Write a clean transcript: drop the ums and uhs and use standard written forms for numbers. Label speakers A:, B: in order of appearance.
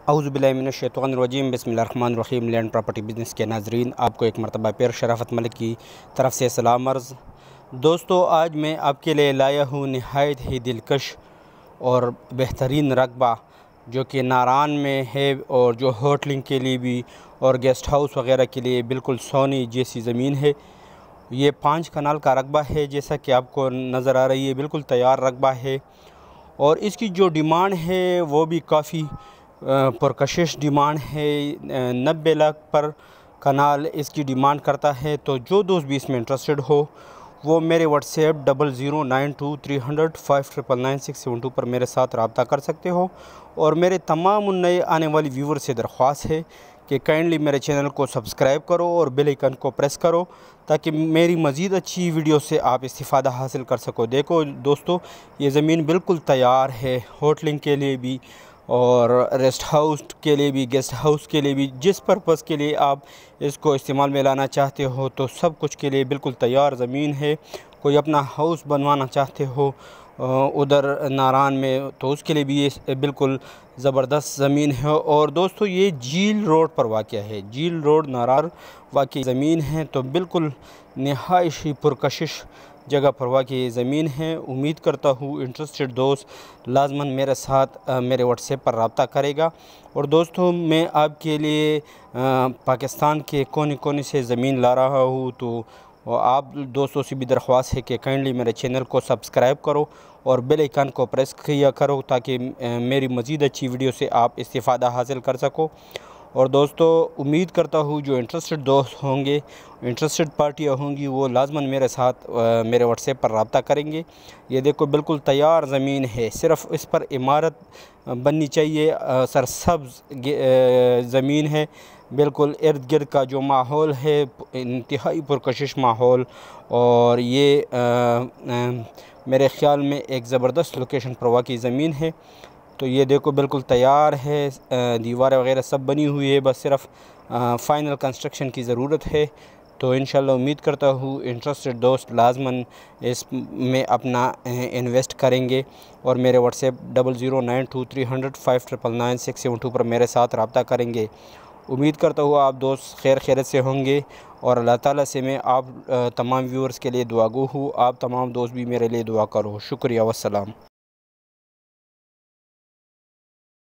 A: اعوذ باللہ من الشیطان الرجیم بسم اللہ الرحمن الرحیم۔ لینڈ پراپرٹی بزنس کے ناظرین، آپ کو ایک مرتبہ پھر شرافت ملک کی طرف سے سلام عرض۔ دوستو، آج میں آپ کے لیے لایا ہوں نہایت ہی دلکش اور بہترین رقبہ جو کہ ناران میں ہے، اور جو ہوٹلنگ کے لیے بھی اور گیسٹ ہاؤس وغیرہ کے لیے بالکل سونی جیسی زمین ہے۔ یہ 5 کنال کا رقبہ ہے، جیسا کہ آپ کو نظر آ رہی ہے، بالکل تیار رقبہ ہے، اور اس کی جو ڈیمانڈ ہے وہ بھی کافی پرکشش ڈیمانڈ ہے۔ 90 لاکھ پر کنال اس کی ڈیمانڈ کرتا ہے۔ تو جو دوست بھی اس میں انٹرسٹڈ ہو وہ میرے واٹس ایپ 00923005999672 پر میرے ساتھ رابطہ کر سکتے ہو، اور میرے تمام نئے آنے والی ویور سے درخواست ہے کہ کائنڈلی میرے چینل کو سبسکرائب کرو اور بیل آئیکن کو پریس کرو تاکہ میری مزید اچھی ویڈیو سے آپ استفادہ حاصل کر سکو۔ دیکھو دوستو، یہ زمین بالکل تیار ہے ہوٹلنگ کے لیے بھی اور ریسٹ ہاؤس کے لیے بھی، گیسٹ ہاؤس کے لیے بھی، جس پرپس کے لیے آپ اس کو استعمال میں لانا چاہتے ہو تو سب کچھ کے لیے بالکل تیار زمین ہے۔ کوئی اپنا ہاؤس بنوانا چاہتے ہو ادھر ناران میں تو اس کے لیے بھی یہ بالکل زبردست زمین ہے۔ اور دوستو، یہ جھیل روڈ پر واقع ہے، جھیل روڈ ناران واقع زمین ہے، تو بالکل نہایت ہی پرکشش جگہ پر واقع یہ زمین ہے۔ امید کرتا ہوں انٹرسٹڈ دوست لازماً میرے ساتھ میرے واٹس ایپ پر رابطہ کرے گا۔ اور دوستو، میں آپ کے لیے پاکستان کے کونے کونے سے زمین لا رہا ہوں، تو آپ دوستوں سے بھی درخواست ہے کہ کائنڈلی میرے چینل کو سبسکرائب کرو اور بیل آئیکن کو پریس کیا کرو تاکہ میری مزید اچھی ویڈیو سے آپ استفادہ حاصل کر سکو۔ اور دوستو، امید کرتا ہوں جو انٹرسٹڈ دوست ہوں گے، انٹرسٹڈ پارٹیاں ہوں گی، وہ لازماً میرے ساتھ میرے واٹس ایپ پر رابطہ کریں گے۔ یہ دیکھو بالکل تیار زمین ہے، صرف اس پر عمارت بننی چاہیے۔ سرسبز زمین ہے، بالکل ارد گرد کا جو ماحول ہے انتہائی پرکشش ماحول، اور یہ میرے خیال میں ایک زبردست لوکیشن پر واقع زمین ہے۔ تو یہ دیکھو بالکل تیار ہے، دیواریں وغیرہ سب بنی ہوئی ہے، بس صرف فائنل کنسٹرکشن کی ضرورت ہے۔ تو انشاءاللہ امید کرتا ہوں انٹرسٹڈ دوست لازماً اس میں اپنا انویسٹ کریں گے، اور میرے واٹس ایپ 00923005999672 پر میرے ساتھ رابطہ کریں گے۔ امید کرتا ہوں آپ دوست خیر خیریت سے ہوں گے، اور اللہ تعالیٰ سے میں آپ تمام ویورز کے لیے دعا گو ہوں۔ آپ تمام دوست بھی میرے لیے دعا کرو۔ شکریہ، والسلام۔